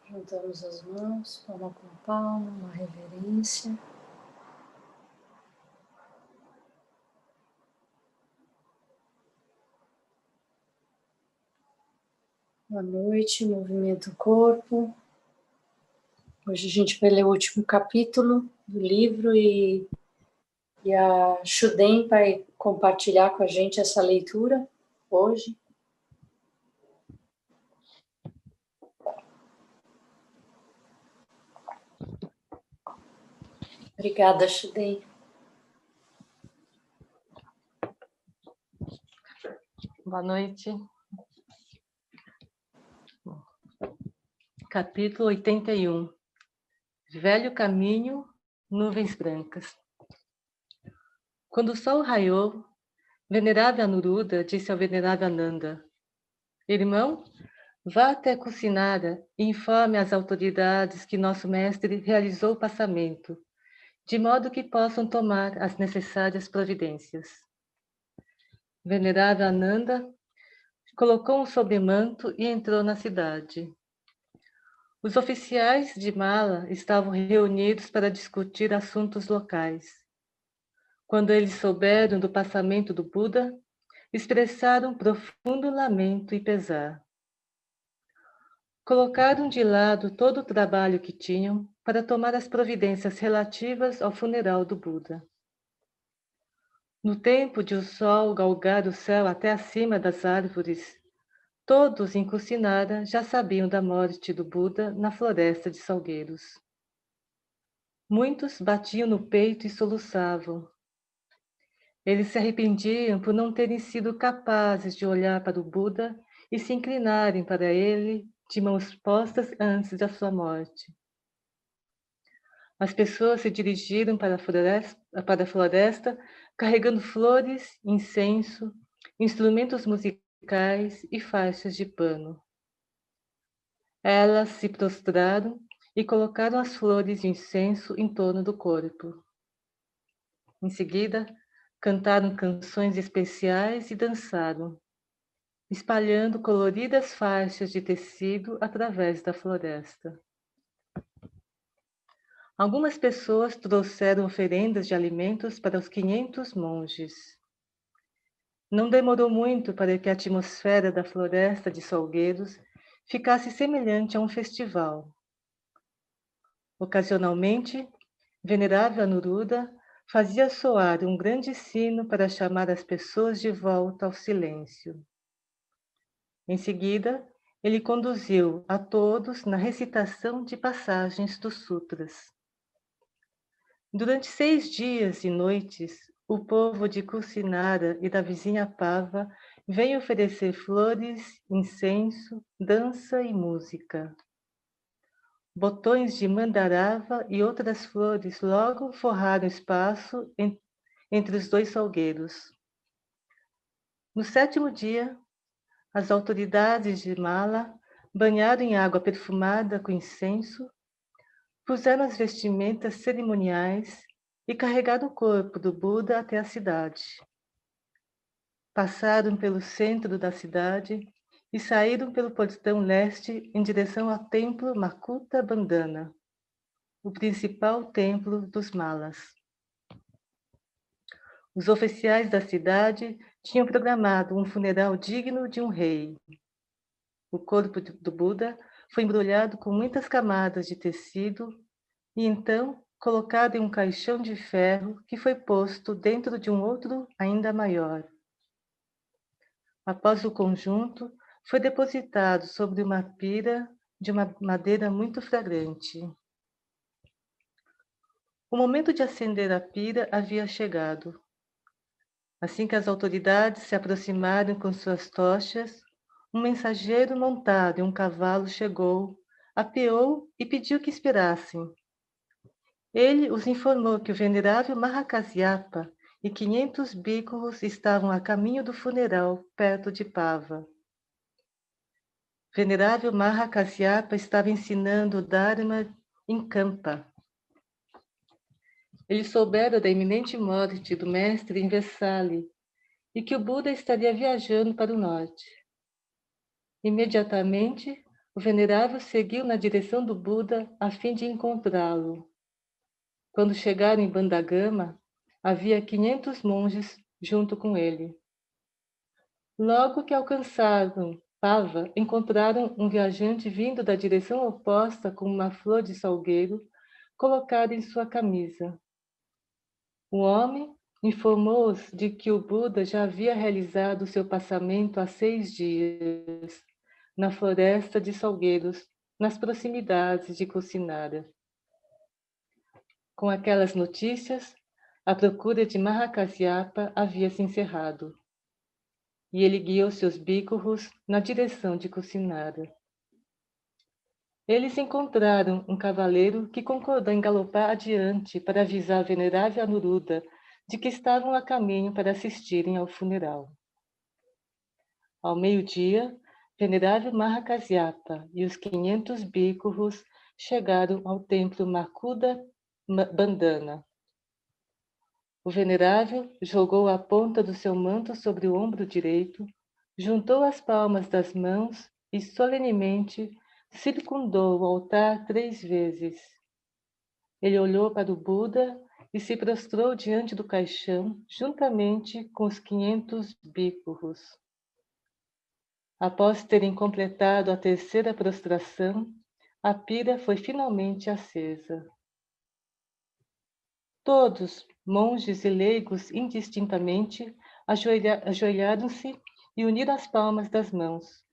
Juntamos as mãos, palma com palma, uma reverência. Boa noite, movimento o corpo. Hoje a gente vai ler o último capítulo do livro e a Shuden vai compartilhar com a gente essa leitura hoje. Obrigada, Shuden. Boa noite. Capítulo 81. Velho caminho, nuvens brancas. Quando o sol raiou, venerável Anuruddha disse ao venerável Ananda: Irmão, vá até Kusinara e informe às autoridades que nosso mestre realizou o passamento, de modo que possam tomar as necessárias providências. Venerável Ananda colocou um sobremanto e entrou na cidade. Os oficiais de Mala estavam reunidos para discutir assuntos locais. Quando eles souberam do passamento do Buda, expressaram profundo lamento e pesar. Colocaram de lado todo o trabalho que tinham para tomar as providências relativas ao funeral do Buda. No tempo de o sol galgar o céu até acima das árvores, todos em Kusinara já sabiam da morte do Buda na floresta de Salgueiros. Muitos batiam no peito e soluçavam. Eles se arrependiam por não terem sido capazes de olhar para o Buda e se inclinarem para ele de mãos postas antes da sua morte. As pessoas se dirigiram para a floresta carregando flores, incenso, instrumentos musicais e faixas de pano. Elas se prostraram e colocaram as flores e incenso em torno do corpo. Em seguida, cantaram canções especiais e dançaram, espalhando coloridas faixas de tecido através da floresta. Algumas pessoas trouxeram oferendas de alimentos para os 500 monges. Não demorou muito para que a atmosfera da floresta de Salgueiros ficasse semelhante a um festival. Ocasionalmente, venerável Anuruddha fazia soar um grande sino para chamar as pessoas de volta ao silêncio. Em seguida, ele conduziu a todos na recitação de passagens dos sutras. Durante 6 dias e noites, o povo de Kusinara e da vizinha Pava veio oferecer flores, incenso, dança e música. Botões de mandarava e outras flores logo forraram espaço entre os dois salgueiros. No 7º dia, as autoridades de Mala, banhadas em água perfumada com incenso, puseram as vestimentas cerimoniais e carregaram o corpo do Buda até a cidade. Passaram pelo centro da cidade e saíram pelo portão leste em direção ao templo Makuta Bandhana, o principal templo dos Malas. Os oficiais da cidade tinham programado um funeral digno de um rei. O corpo do Buda foi embrulhado com muitas camadas de tecido e então colocado em um caixão de ferro que foi posto dentro de um outro ainda maior. Após o conjunto, foi depositado sobre uma pira de uma madeira muito fragrante. O momento de acender a pira havia chegado. Assim que as autoridades se aproximaram com suas tochas, um mensageiro montado em um cavalo chegou, apeou e pediu que esperassem. Ele os informou que o venerável Mahakasyapa e 500 bhikkhus estavam a caminho do funeral, perto de Pava. Venerável Mahakasyapa estava ensinando o Dharma em Kampa. Eles souberam da iminente morte do mestre em Vesali e que o Buda estaria viajando para o norte. Imediatamente, O venerável seguiu na direção do Buda a fim de encontrá-lo. Quando chegaram em Bandagama, havia 500 monges junto com ele. Logo que alcançaram Pava, encontraram um viajante vindo da direção oposta com uma flor de salgueiro colocada em sua camisa. O homem informou-os de que o Buda já havia realizado seu passamento há 6 dias, na floresta de salgueiros, nas proximidades de Kusinara. Com aquelas notícias, a procura de Mahakasyapa havia se encerrado, e ele guiou seus bhikkhus na direção de Kusinara. Eles encontraram um cavaleiro que concordou em galopar adiante para avisar a venerável Anuruddha de que estavam a caminho para assistirem ao funeral. Ao meio-dia, venerável Mahakasyapa e os 500 bhikkhus chegaram ao templo Makuda Bandhana. O venerável jogou a ponta do seu manto sobre o ombro direito, juntou as palmas das mãos e solenemente circundou o altar 3 vezes. Ele olhou para o Buda e se prostrou diante do caixão, juntamente com os 500 bhikkhus. Após terem completado a 3ª prostração, a pira foi finalmente acesa. Todos, monges e leigos indistintamente, ajoelharam-se e uniram as palmas das mãos.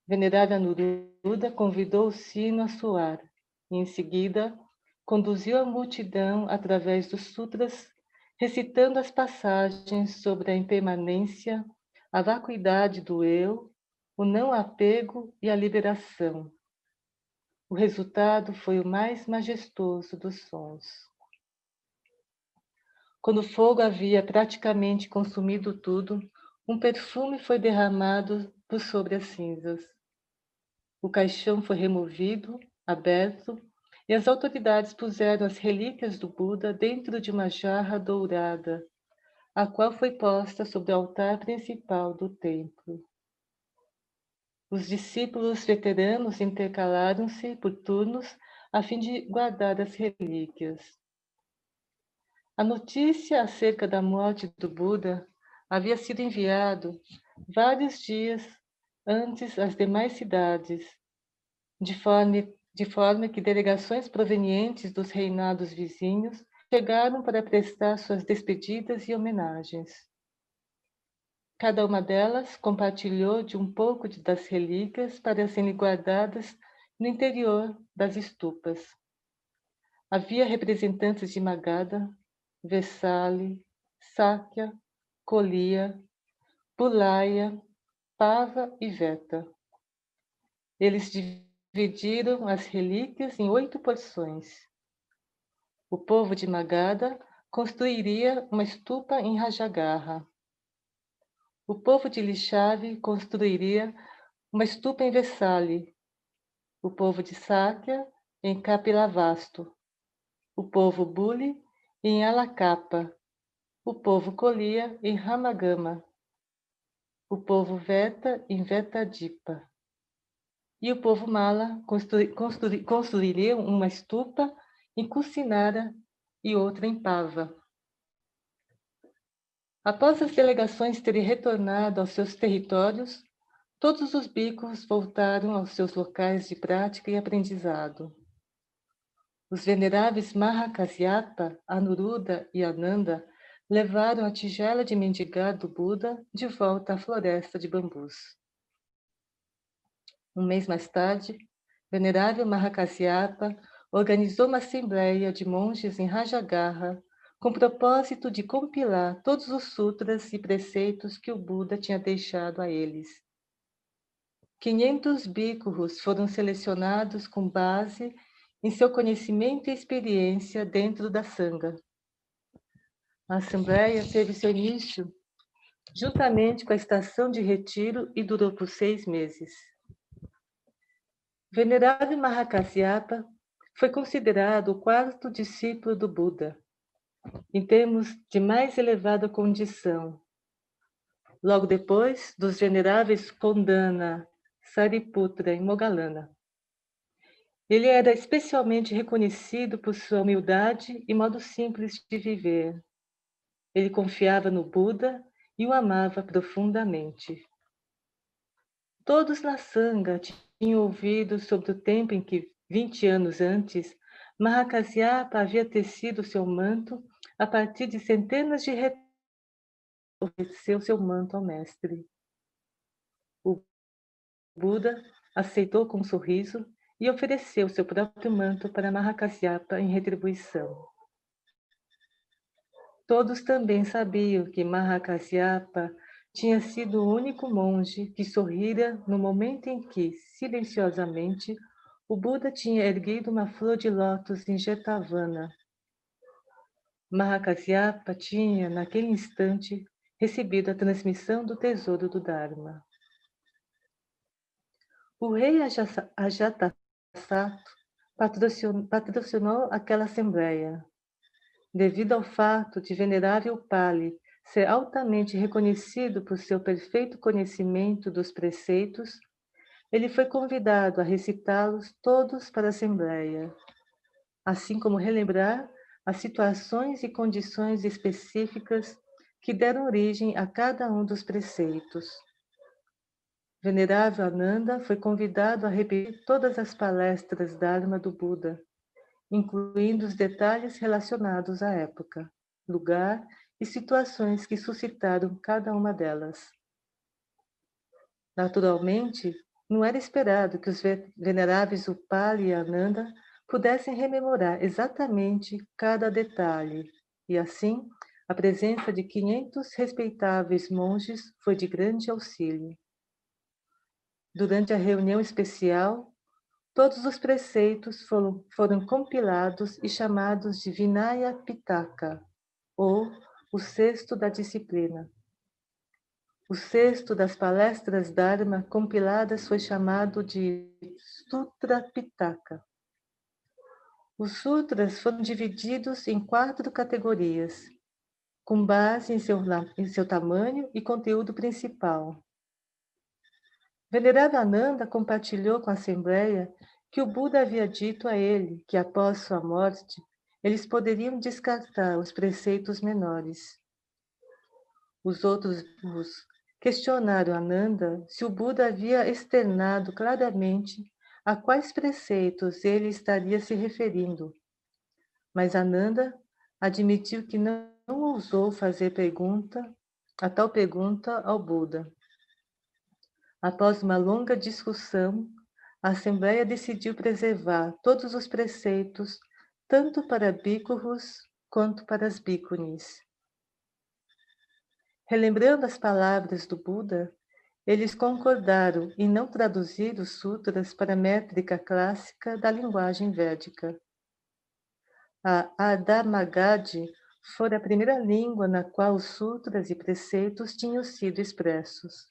Venerável Anuruddha convidou o sino a soar e, em seguida, conduziu a multidão através dos sutras, recitando as passagens sobre a impermanência, a vacuidade do eu, o não apego e a liberação. O resultado foi o mais majestoso dos sons. Quando o fogo havia praticamente consumido tudo, um perfume foi derramado por sobre as cinzas. O caixão foi removido, aberto, e as autoridades puseram as relíquias do Buda dentro de uma jarra dourada, a qual foi posta sobre o altar principal do templo. Os discípulos veteranos intercalaram-se por turnos a fim de guardar as relíquias. A notícia acerca da morte do Buda havia sido enviado vários dias antes às demais cidades, de forma que delegações provenientes dos reinados vizinhos chegaram para prestar suas despedidas e homenagens. Cada uma delas compartilhou de um pouco das relíquias para serem guardadas no interior das estupas. Havia representantes de Magadha, Vesali, Sakya, Kolia, Pulaya, Pava e Veta. Eles dividiram as relíquias em 8 porções. O povo de Magadha construiria uma estupa em Rajagarha. O povo de Lixave construiria uma estupa em Vesali. O povo de Sakya em Kapilavastu. O povo Buli em Alakapa, o povo Kolia em Ramagama, o povo Veta em Vetadipa, e o povo Mala construiria uma estupa em Kusinara e outra em Pava. Após as delegações terem retornado aos seus territórios, todos os bhikkhus voltaram aos seus locais de prática e aprendizado. Os veneráveis Mahakasyapa, Anuruddha e Ananda levaram a tigela de mendigar do Buda de volta à floresta de bambus. Um mês mais tarde, venerável Mahakasyapa organizou uma assembleia de monges em Rajagarha com o propósito de compilar todos os sutras e preceitos que o Buda tinha deixado a eles. 500 bhikkhus foram selecionados com base em seu conhecimento e experiência dentro da Sangha. A Assembleia teve seu início juntamente com a estação de retiro e durou por 6 meses. Venerável Mahakasyapa foi considerado o 4º discípulo do Buda, em termos de mais elevada condição. Logo depois dos veneráveis Kondana Sariputra, em Mogalana. Ele era especialmente reconhecido por sua humildade e modo simples de viver. Ele confiava no Buda e o amava profundamente. Todos na Sangha tinham ouvido sobre o tempo em que, 20 anos antes, Mahakasyapa havia tecido seu manto a partir de centenas de ofereceu seu manto ao mestre. O Buda aceitou com um sorriso e ofereceu seu próprio manto para Mahakasyapa em retribuição. Todos também sabiam que Mahakasyapa tinha sido o único monge que sorrira no momento em que, silenciosamente, o Buda tinha erguido uma flor de lótus em Jetavana. Mahakasyapa tinha, naquele instante, recebido a transmissão do tesouro do Dharma. O rei Ajatasattu patrocinou aquela assembleia. Devido ao fato de Venerável Pali ser altamente reconhecido por seu perfeito conhecimento dos preceitos, ele foi convidado a recitá-los todos para a Assembleia, assim como relembrar as situações e condições específicas que deram origem a cada um dos preceitos. Venerável Ananda foi convidado a repetir todas as palestras Dharma do Buda, incluindo os detalhes relacionados à época, lugar e situações que suscitaram cada uma delas. Naturalmente, não era esperado que os veneráveis Upali e Ananda pudessem rememorar exatamente cada detalhe, e assim, a presença de 500 respeitáveis monges foi de grande auxílio. Durante a reunião especial, todos os preceitos foram compilados e chamados de Vinaya Pitaka, ou o sexto da disciplina. O sexto das palestras Dharma compiladas foi chamado de Sutra Pitaka. Os sutras foram divididos em 4 categorias, com base em seu tamanho e conteúdo principal. Venerável Ananda compartilhou com a Assembleia que o Buda havia dito a ele que, após sua morte, eles poderiam descartar os preceitos menores. Os outros questionaram Ananda se o Buda havia externado claramente a quais preceitos ele estaria se referindo. Mas Ananda admitiu que não ousou fazer a tal pergunta ao Buda. Após uma longa discussão, a Assembleia decidiu preservar todos os preceitos, tanto para bhikkhus quanto para as bhikkhunis. Relembrando as palavras do Buda, eles concordaram em não traduzir os sutras para a métrica clássica da linguagem védica. A Ardhamagadi fora a primeira língua na qual os sutras e preceitos tinham sido expressos.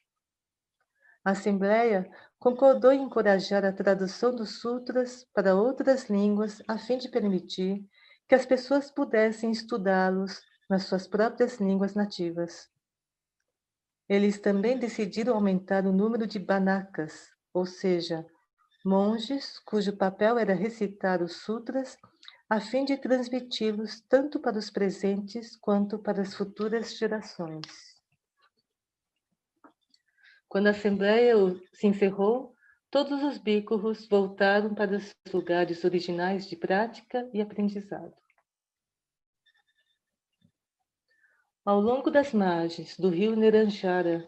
A Assembleia concordou em encorajar a tradução dos sutras para outras línguas a fim de permitir que as pessoas pudessem estudá-los nas suas próprias línguas nativas. Eles também decidiram aumentar o número de banakas, ou seja, monges cujo papel era recitar os sutras a fim de transmiti-los tanto para os presentes quanto para as futuras gerações. Quando a Assembleia se encerrou, todos os bhikkhus voltaram para os lugares originais de prática e aprendizado. Ao longo das margens do rio Neranjara,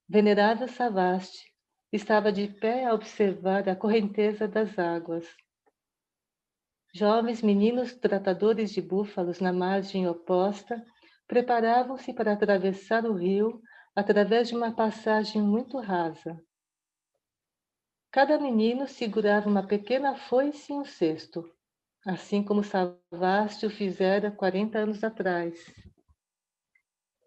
Venerável Savasti estava de pé a observar a correnteza das águas. Jovens meninos tratadores de búfalos na margem oposta preparavam-se para atravessar o rio através de uma passagem muito rasa. Cada menino segurava uma pequena foice e um cesto, assim como Savasti o fizera 40 anos atrás.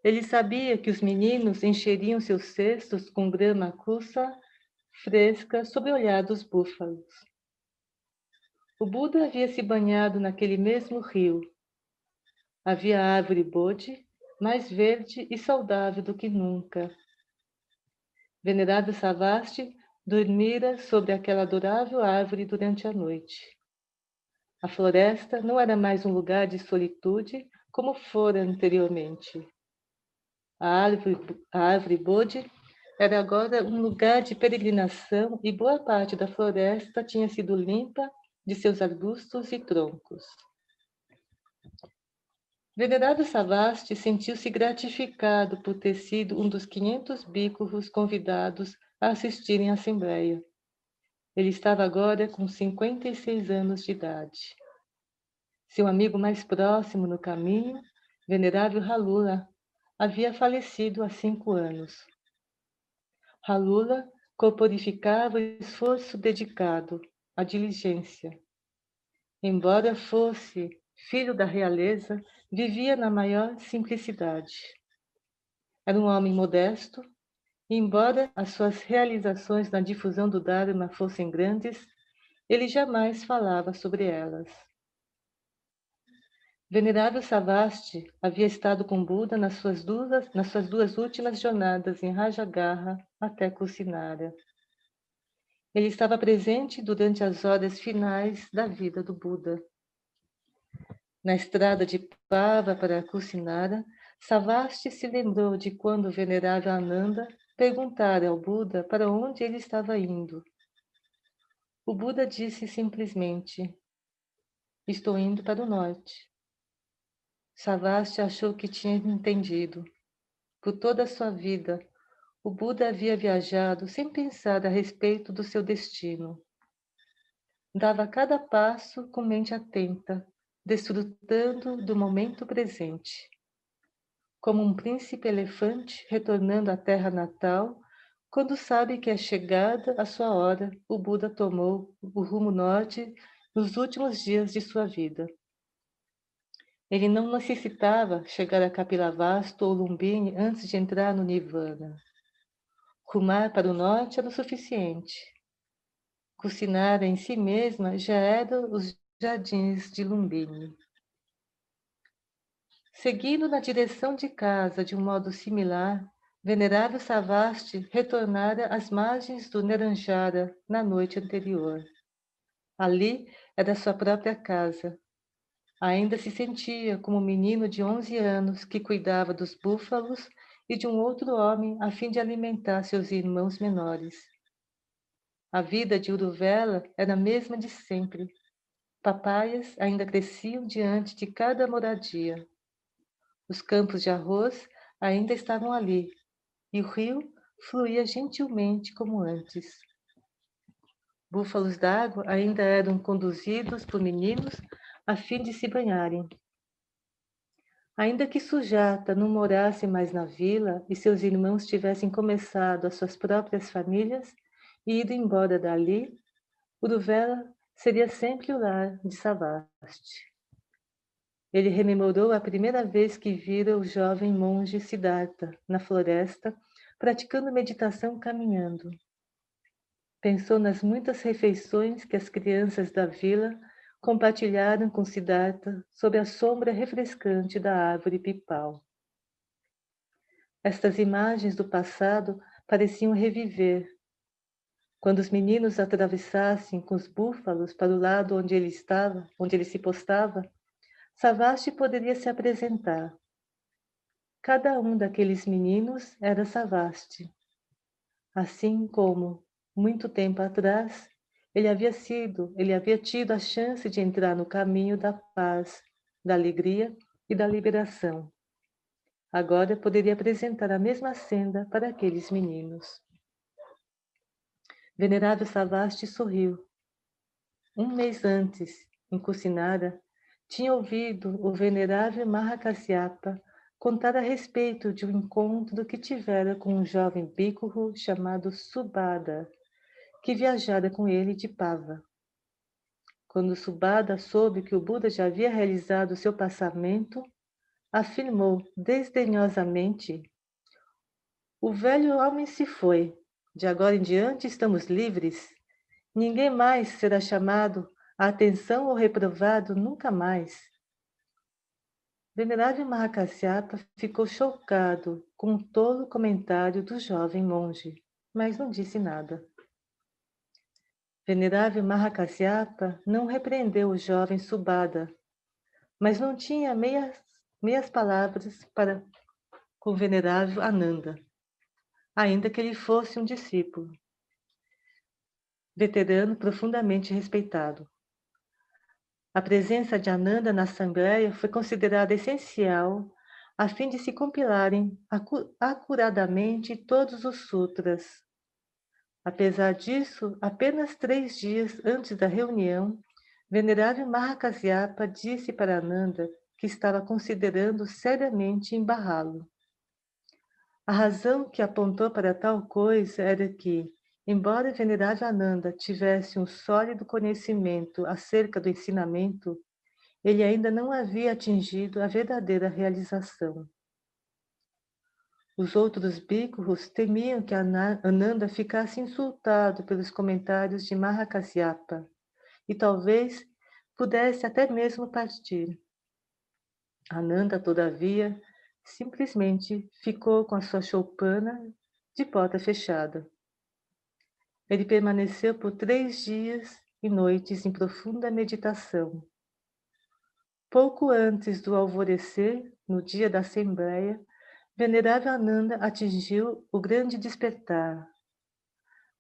Ele sabia que os meninos encheriam seus cestos com grama cussa fresca sob o olhar dos búfalos. O Buda havia se banhado naquele mesmo rio. Havia árvore bodhi, mais verde e saudável do que nunca. Venerável Savasti dormira sobre aquela adorável árvore durante a noite. A floresta não era mais um lugar de solitude como fora anteriormente. A árvore Bodhi era agora um lugar de peregrinação e boa parte da floresta tinha sido limpa de seus arbustos e troncos. Venerado Savasthi sentiu-se gratificado por ter sido um dos 500 bhikkhus convidados a assistirem à assembleia. Ele estava agora com 56 anos de idade. Seu amigo mais próximo no caminho, venerável Halula, havia falecido há 5 anos. Halula corporificava o esforço dedicado, a diligência. Embora fosse filho da realeza, vivia na maior simplicidade. Era um homem modesto, e embora as suas realizações na difusão do Dharma fossem grandes, ele jamais falava sobre elas. Venerável Savasthi havia estado com Buda nas suas duas últimas jornadas em Rajagaha até Kusinara. Ele estava presente durante as horas finais da vida do Buda. Na estrada de Pava para Kusinara, Savasthi se lembrou de quando o venerável Ananda perguntara ao Buda para onde ele estava indo. O Buda disse simplesmente: "Estou indo para o norte." Savasthi achou que tinha entendido. Por toda a sua vida, o Buda havia viajado sem pensar a respeito do seu destino. Dava cada passo com mente atenta, desfrutando do momento presente. Como um príncipe elefante retornando à terra natal, quando sabe que é chegada a sua hora, o Buda tomou o rumo norte nos últimos dias de sua vida. Ele não necessitava chegar a Kapilavastu ou Lumbini antes de entrar no Nirvana. Rumar para o norte era o suficiente. Kusinara em si mesma já era os jardins de Lumbini. Seguindo na direção de casa de um modo similar, venerável Savasthi retornara às margens do Neranjara na noite anterior. Ali era sua própria casa. Ainda se sentia como um menino de 11 anos que cuidava dos búfalos e de um outro homem a fim de alimentar seus irmãos menores. A vida de Uruvela era a mesma de sempre. Papaias ainda cresciam diante de cada moradia. Os campos de arroz ainda estavam ali, e o rio fluía gentilmente como antes. Búfalos d'água ainda eram conduzidos por meninos a fim de se banharem. Ainda que Sujata não morasse mais na vila e seus irmãos tivessem começado as suas próprias famílias e ido embora dali, Uruvela seria sempre o lar de Savasthi. Ele rememorou a primeira vez que vira o jovem monge Siddhartha na floresta, praticando meditação caminhando. Pensou nas muitas refeições que as crianças da vila compartilharam com Siddhartha sob a sombra refrescante da árvore pipal. Estas imagens do passado pareciam reviver. Quando os meninos atravessassem com os búfalos para o lado onde ele estava, onde ele se postava, Savasthi poderia se apresentar. Cada um daqueles meninos era Savasthi. Assim como, muito tempo atrás, ele havia tido a chance de entrar no caminho da paz, da alegria e da liberação. Agora poderia apresentar a mesma senda para aqueles meninos. Venerável Savasthi sorriu. Um mês antes, em Kusinara, tinha ouvido o venerável Mahakasyapa contar a respeito de um encontro que tivera com um jovem bhikkhu chamado Subhada, que viajara com ele de Pava. Quando Subhada soube que o Buda já havia realizado seu passamento, afirmou desdenhosamente: "O velho homem se foi. De agora em diante estamos livres. Ninguém mais será chamado a atenção ou reprovado nunca mais." Venerável Mahakasyapa ficou chocado com o tolo comentário do jovem monge, mas não disse nada. Venerável Mahakasyapa não repreendeu o jovem Subhadra, mas não tinha meias palavras para com o venerável Ananda, ainda que ele fosse um discípulo, veterano profundamente respeitado. A presença de Ananda na Assembleia foi considerada essencial a fim de se compilarem acuradamente todos os sutras. Apesar disso, apenas 3 dias antes da reunião, Venerável Mahakasyapa disse para Ananda que estava considerando seriamente embarrá-lo. A razão que apontou para tal coisa era que, embora Venerável Ananda tivesse um sólido conhecimento acerca do ensinamento, ele ainda não havia atingido a verdadeira realização. Os outros bhikkhus temiam que Ananda ficasse insultado pelos comentários de Mahakasyapa e talvez pudesse até mesmo partir. Ananda, todavia, simplesmente ficou com a sua choupana de porta fechada. Ele permaneceu por 3 dias e noites em profunda meditação. Pouco antes do alvorecer, no dia da Assembleia, Venerável Ananda atingiu o grande despertar.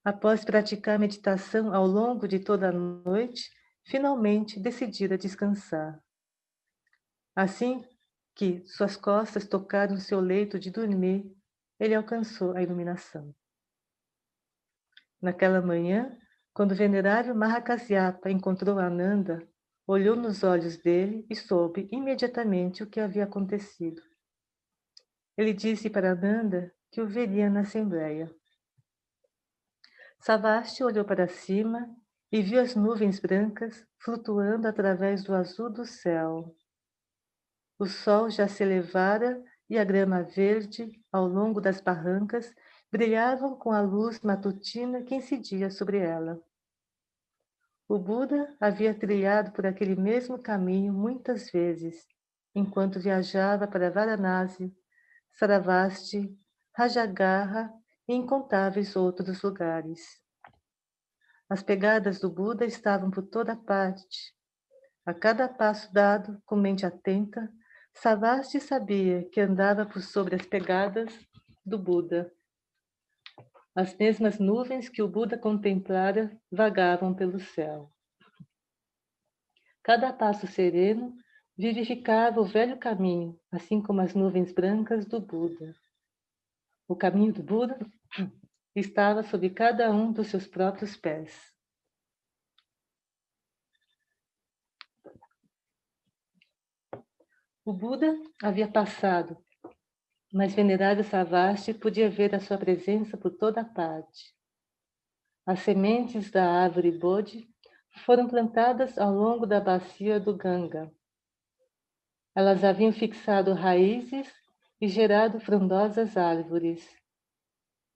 Após praticar meditação ao longo de toda a noite, finalmente decidira descansar. Assim que suas costas tocaram seu leito de dormir, ele alcançou a iluminação. Naquela manhã, quando o venerável Mahakasyapa encontrou Ananda, olhou nos olhos dele e soube imediatamente o que havia acontecido. Ele disse para Ananda que o veria na Assembleia. Savastri olhou para cima e viu as nuvens brancas flutuando através do azul do céu. O sol já se elevara e a grama verde, ao longo das barrancas, brilhavam com a luz matutina que incidia sobre ela. O Buda havia trilhado por aquele mesmo caminho muitas vezes, enquanto viajava para Varanasi, Saravasti, Rajagarha e incontáveis outros lugares. As pegadas do Buda estavam por toda parte. A cada passo dado, com mente atenta, Savastri sabia que andava por sobre as pegadas do Buda. As mesmas nuvens que o Buda contemplara vagavam pelo céu. Cada passo sereno vivificava o velho caminho, assim como as nuvens brancas do Buda. O caminho do Buda estava sob cada um dos seus próprios pés. O Buda havia passado, mas venerável Savastri podia ver a sua presença por toda parte. As sementes da árvore Bodhi foram plantadas ao longo da bacia do Ganga. Elas haviam fixado raízes e gerado frondosas árvores.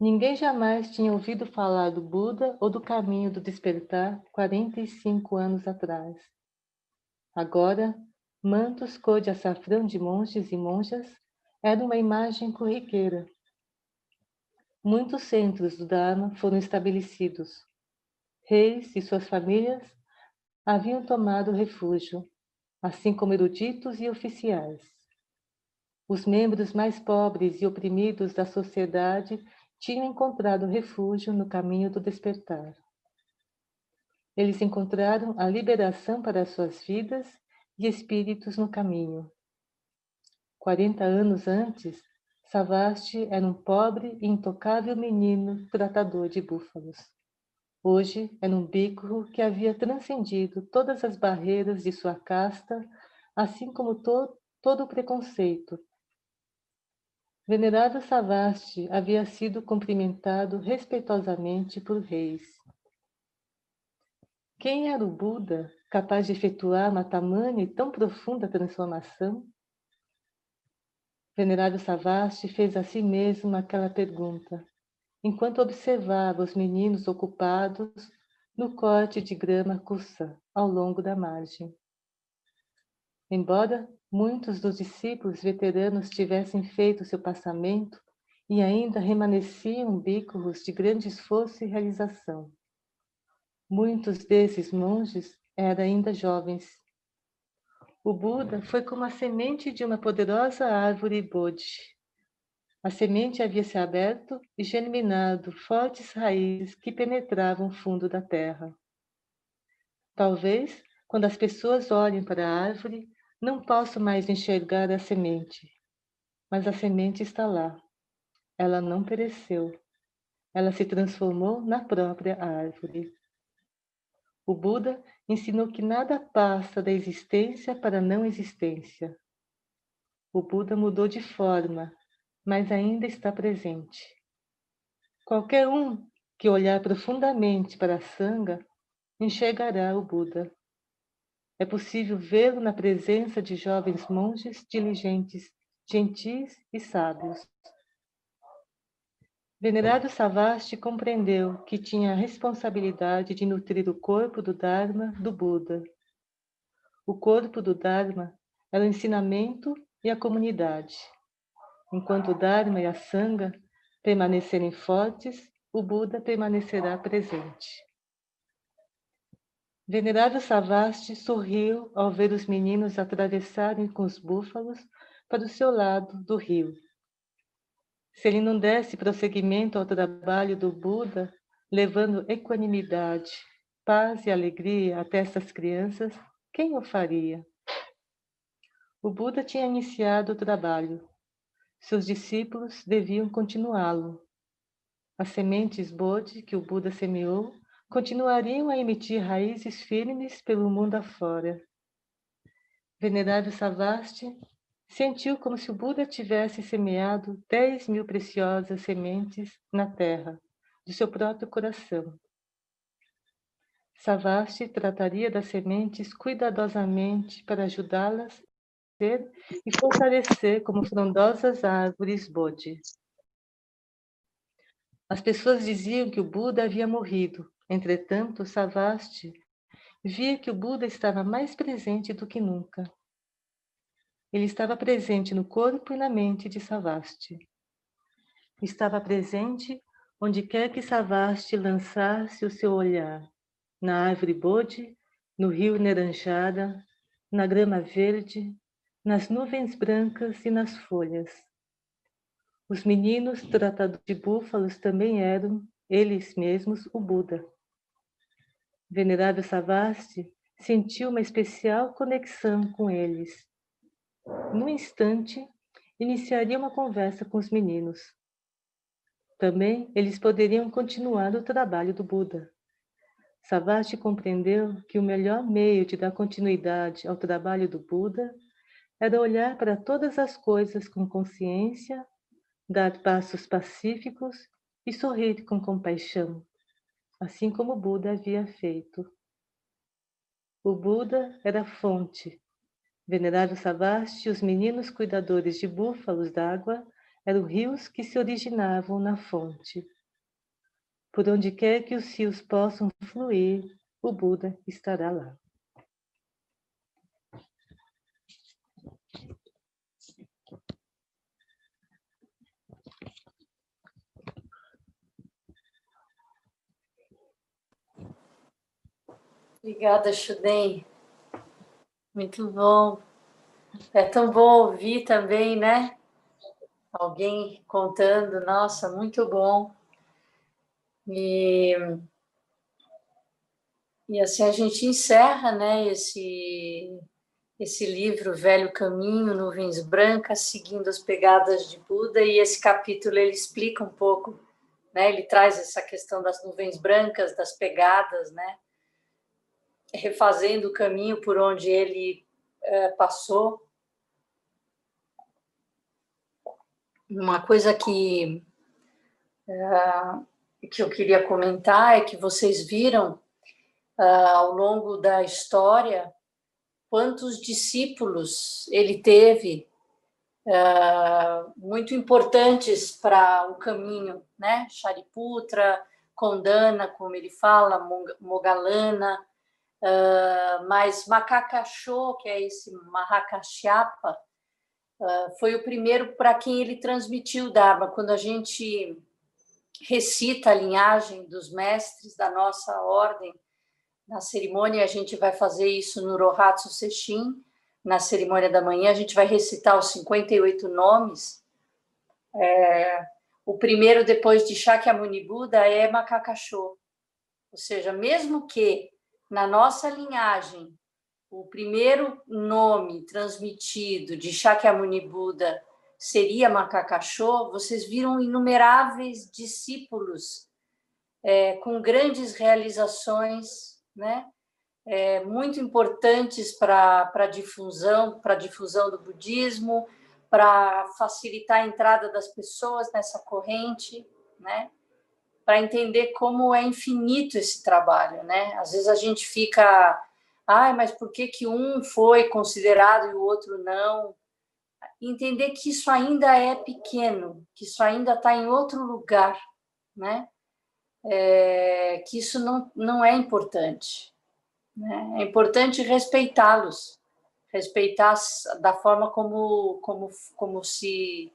Ninguém jamais tinha ouvido falar do Buda ou do caminho do despertar 45 anos atrás. Agora, mantos cor de açafrão de monges e monjas eram uma imagem corriqueira. Muitos centros do Dharma foram estabelecidos. Reis e suas famílias haviam tomado refúgio, assim como eruditos e oficiais. Os membros mais pobres e oprimidos da sociedade tinham encontrado refúgio no caminho do despertar. Eles encontraram a liberação para suas vidas e espíritos no caminho. 40 anos antes, Savastri era um pobre e intocável menino tratador de búfalos. Hoje era um bhikkhu que havia transcendido todas as barreiras de sua casta, assim como todo o preconceito. Venerável Savastri havia sido cumprimentado respeitosamente por reis. Quem era o Buda capaz de efetuar uma tamanha e tão profunda transformação? Venerável Savastri fez a si mesmo aquela pergunta, enquanto observava os meninos ocupados no corte de grama cussa ao longo da margem. Embora muitos dos discípulos veteranos tivessem feito seu passamento e ainda remanesciam bhikkhus de grande esforço e realização. Muitos desses monges eram ainda jovens. O Buda foi como a semente de uma poderosa árvore Bodhi. A semente havia se aberto e germinado fortes raízes que penetravam o fundo da terra. Talvez, quando as pessoas olhem para a árvore, não possam mais enxergar a semente. Mas a semente está lá. Ela não pereceu. Ela se transformou na própria árvore. O Buda ensinou que nada passa da existência para a não existência. O Buda mudou de forma, mas ainda está presente. Qualquer um que olhar profundamente para a Sangha enxergará o Buda. É possível vê-lo na presença de jovens monges diligentes, gentis e sábios. Venerado Savasthi compreendeu que tinha a responsabilidade de nutrir o corpo do Dharma do Buda. O corpo do Dharma era o ensinamento e a comunidade. Enquanto o Dharma e a Sangha permanecerem fortes, o Buda permanecerá presente. Venerado Savasthi sorriu ao ver os meninos atravessarem com os búfalos para o seu lado do rio. Se ele não desse prosseguimento ao trabalho do Buda, levando equanimidade, paz e alegria até essas crianças, quem o faria? O Buda tinha iniciado o trabalho. Seus discípulos deviam continuá-lo. As sementes Bodhi que o Buda semeou continuariam a emitir raízes firmes pelo mundo afora. Venerável Savasthi sentiu como se o Buda tivesse semeado 10.000 preciosas sementes na terra, do seu próprio coração. Savasthi trataria das sementes cuidadosamente para ajudá-las a crescer e fortalecer como frondosas árvores Bodhi. As pessoas diziam que o Buda havia morrido. Entretanto, Savasthi via que o Buda estava mais presente do que nunca. Ele estava presente no corpo e na mente de Savasthi. Estava presente onde quer que Savasthi lançasse o seu olhar, na árvore Bodhi, no rio Neranjara, na grama verde, nas nuvens brancas e nas folhas. Os meninos tratados de búfalos também eram, eles mesmos, o Buda. Venerável Savasthi sentiu uma especial conexão com eles. Num instante, iniciaria uma conversa com os meninos. Também eles poderiam continuar o trabalho do Buda. Savasthi compreendeu que o melhor meio de dar continuidade ao trabalho do Buda era olhar para todas as coisas com consciência, dar passos pacíficos e sorrir com compaixão, assim como o Buda havia feito. O Buda era a fonte. Venerável Savasthi, os meninos cuidadores de búfalos d'água eram rios que se originavam na fonte. Por onde quer que os rios possam fluir, o Buda estará lá. Obrigada, Shuden. Muito bom. É tão bom ouvir também, né? Alguém contando, nossa, muito bom. E assim a gente encerra, né, esse livro Velho Caminho, Nuvens Brancas, seguindo as pegadas de Buda, e esse capítulo ele explica um pouco, né, ele traz essa questão das nuvens brancas, das pegadas, né, refazendo o caminho por onde ele passou. Uma coisa que eu queria comentar é que vocês viram ao longo da história quantos discípulos ele teve muito importantes para o caminho, né? Shariputra, Kondana, como ele fala, Moggallana, mas Makakasho, que é esse Mahakashyapa, foi o primeiro para quem ele transmitiu o Dharma. Quando a gente recita a linhagem dos mestres da nossa ordem, Na cerimônia, a gente vai fazer isso no Rohatsu Sesshin. Na cerimônia da manhã, a gente vai recitar os 58 nomes. O primeiro, depois de Shakyamuni Buda, é Makakasho. Ou seja, mesmo que na nossa linhagem o primeiro nome transmitido de Shakyamuni Buda seria Makakasho, vocês viram inumeráveis discípulos com grandes realizações, né? Muito importantes para a difusão do budismo, para facilitar a entrada das pessoas nessa corrente, né? Para entender como é infinito esse trabalho, né? Às vezes a gente fica, mas por que que um foi considerado e o outro não? Entender que isso ainda é pequeno, que isso ainda está em outro lugar, né? Que isso não é importante, né? É importante respeitá-los, respeitar da forma como se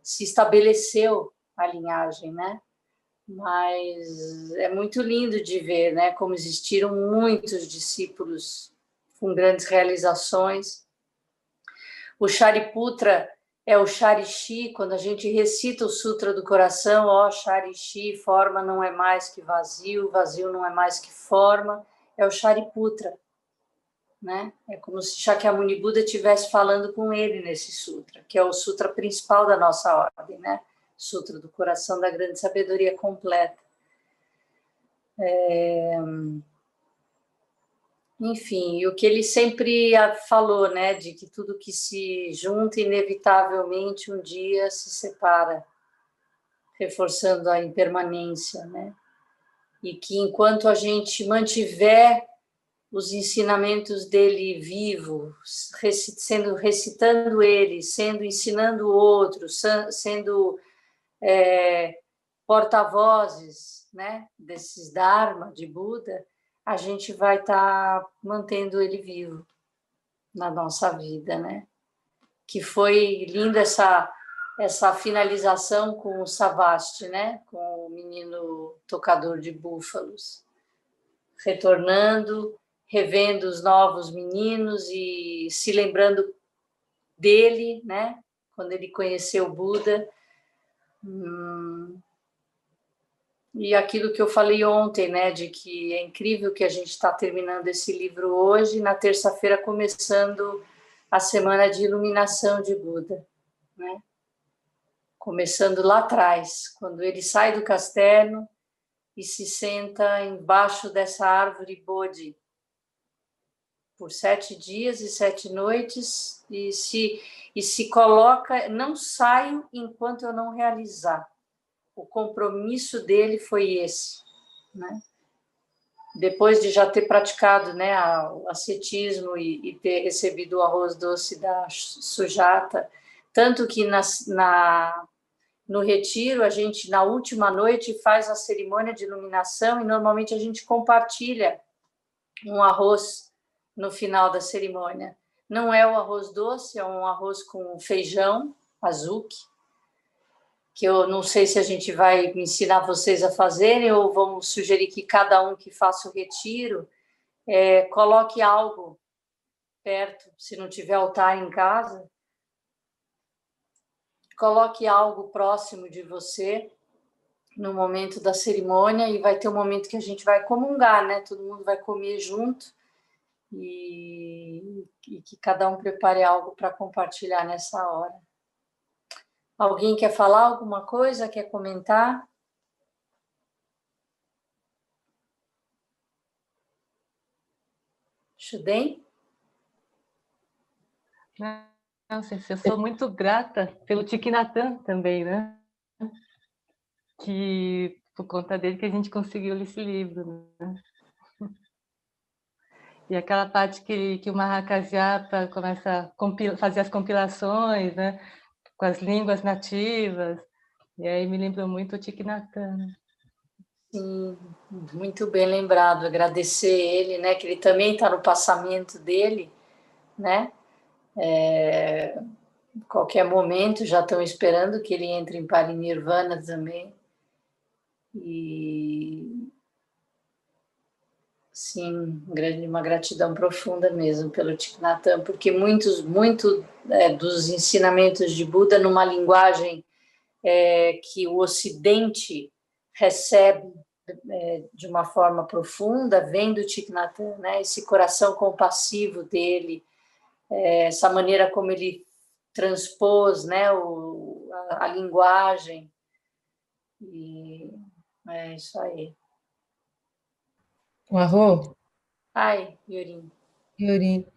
estabeleceu a linhagem, né? Mas é muito lindo de ver, né, como existiram muitos discípulos com grandes realizações. O Shariputra é o Sharishi, quando a gente recita o Sutra do Coração, ó Sharishi, forma não é mais que vazio, vazio não é mais que forma, é o Shariputra, né? É como se Shakyamuni Buda estivesse falando com ele nesse sutra, que é o sutra principal da nossa ordem, né? Sutra do Coração da Grande Sabedoria Completa. Enfim, o que ele sempre falou, né, de que tudo que se junta inevitavelmente um dia se separa, reforçando a impermanência, né? E que enquanto a gente mantiver os ensinamentos dele vivos, recitando ele, ensinando outros, sendo porta-vozes, né, desses Dharma de Buda, a gente vai estar mantendo ele vivo na nossa vida, né? Que foi linda essa finalização com o Savasti, né? Com o menino tocador de búfalos, retornando, revendo os novos meninos e se lembrando dele, né? Quando ele conheceu o Buda. E aquilo que eu falei ontem, né, de que é incrível que a gente está terminando esse livro hoje, na terça-feira começando a semana de iluminação de Buda, né? Começando lá atrás, quando ele sai do castelo e se senta embaixo dessa árvore Bodhi por 7 dias e 7 noites e se coloca, não saio enquanto eu não realizar. O compromisso dele foi esse, né? Depois de já ter praticado, né, o ascetismo e ter recebido o arroz doce da Sujata, tanto que no retiro a gente, na última noite, faz a cerimônia de iluminação e normalmente a gente compartilha um arroz no final da cerimônia. Não é o arroz doce, é um arroz com feijão, azuki, que eu não sei se a gente vai ensinar vocês a fazerem ou vamos sugerir que cada um que faça o retiro coloque algo perto, se não tiver altar em casa, coloque algo próximo de você no momento da cerimônia e vai ter um momento que a gente vai comungar, né? Todo mundo vai comer junto e que cada um prepare algo para compartilhar nessa hora. Alguém quer falar alguma coisa? Quer comentar? Shuden? Nossa, eu sou muito grata pelo Thich Nhat Hanh também, né? Que por conta dele que a gente conseguiu ler esse livro, né? E aquela parte que o Mahakasyapa começa a fazer as compilações, né? Com as línguas nativas, e aí me lembrou muito o Thich Nhat Hanh. Sim, muito bem lembrado. Agradecer ele, né? Que ele também está no passamento dele, né? Qualquer momento já estão esperando que ele entre em Parinirvana também. E sim, uma gratidão profunda mesmo pelo Thich Nhat Hanh, porque muito dos ensinamentos de Buda numa linguagem que o Ocidente recebe de uma forma profunda, vem do Thich Nhat Hanh, né? Esse coração compassivo dele, essa maneira como ele transpôs, né, a linguagem, e é isso aí. O arroz, Ai, Yorin. Yuri,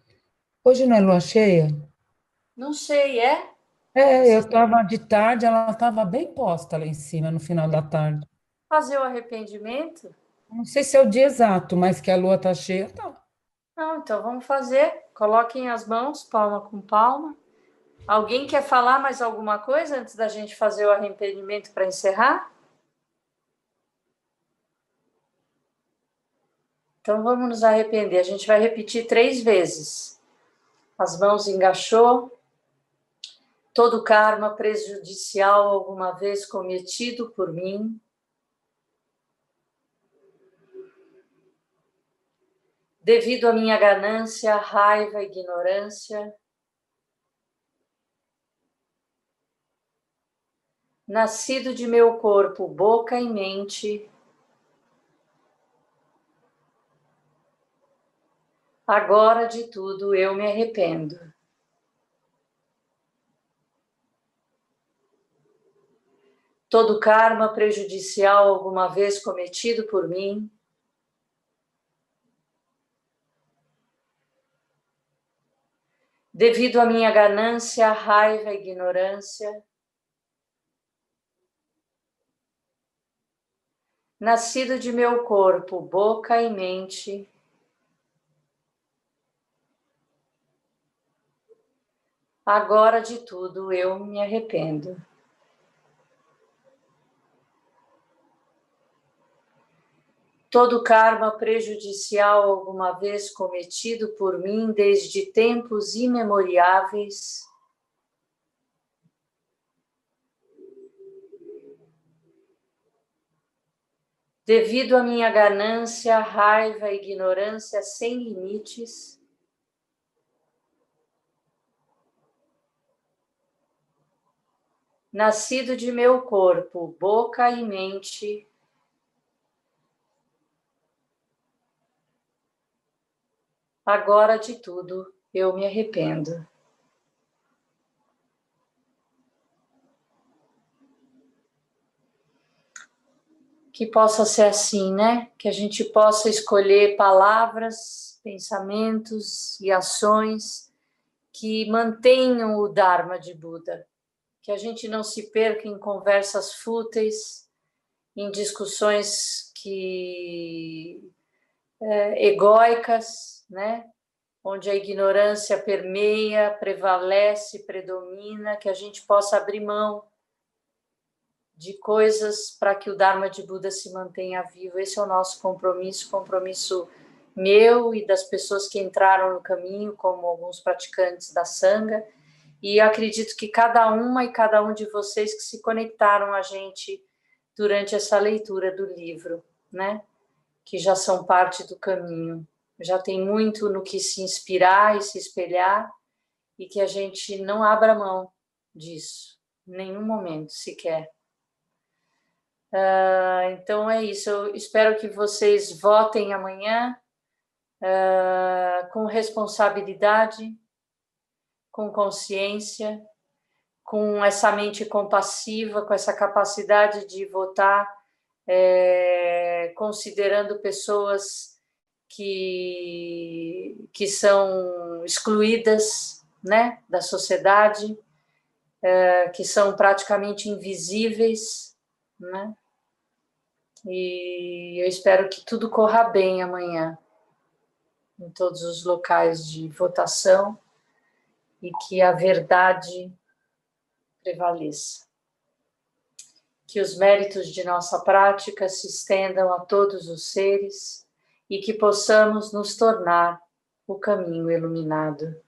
hoje não é lua cheia? Não sei, é? É, eu Você estava de tarde, ela estava bem posta lá em cima, no final da tarde. fazer o arrependimento? Não sei se é o dia exato, mas que a lua está cheia, tá. Não, então vamos fazer. Coloquem as mãos, palma com palma. Alguém quer falar mais alguma coisa antes da gente fazer o arrependimento para encerrar? Então vamos nos arrepender. A gente vai repetir 3 vezes. As mãos engaixou. Todo karma prejudicial alguma vez cometido por mim, devido à minha ganância, raiva, ignorância, nascido de meu corpo, boca e mente, agora de tudo eu me arrependo. Todo karma prejudicial alguma vez cometido por mim, devido à minha ganância, raiva, ignorância, nascido de meu corpo, boca e mente, agora de tudo eu me arrependo. Todo karma prejudicial alguma vez cometido por mim desde tempos imemoriáveis, devido à minha ganância, raiva e ignorância sem limites, nascido de meu corpo, boca e mente, agora de tudo eu me arrependo. Que possa ser assim, né? Que a gente possa escolher palavras, pensamentos e ações que mantenham o Dharma de Buda. Que a gente não se perca em conversas fúteis, em discussões egóicas, né? Onde a ignorância permeia, prevalece, predomina, que a gente possa abrir mão de coisas para que o Dharma de Buda se mantenha vivo. Esse é o nosso compromisso meu e das pessoas que entraram no caminho, como alguns praticantes da Sangha, e acredito que cada uma e cada um de vocês que se conectaram a gente durante essa leitura do livro, né? Que já são parte do caminho. Já tem muito no que se inspirar e se espelhar, e que a gente não abra mão disso, em nenhum momento sequer. Então é isso, eu espero que vocês votem amanhã com responsabilidade, com consciência, com essa mente compassiva, com essa capacidade de votar, considerando pessoas que são excluídas, né, da sociedade, que são praticamente invisíveis, né? E eu espero que tudo corra bem amanhã, em todos os locais de votação, e que a verdade prevaleça. Que os méritos de nossa prática se estendam a todos os seres e que possamos nos tornar o caminho iluminado.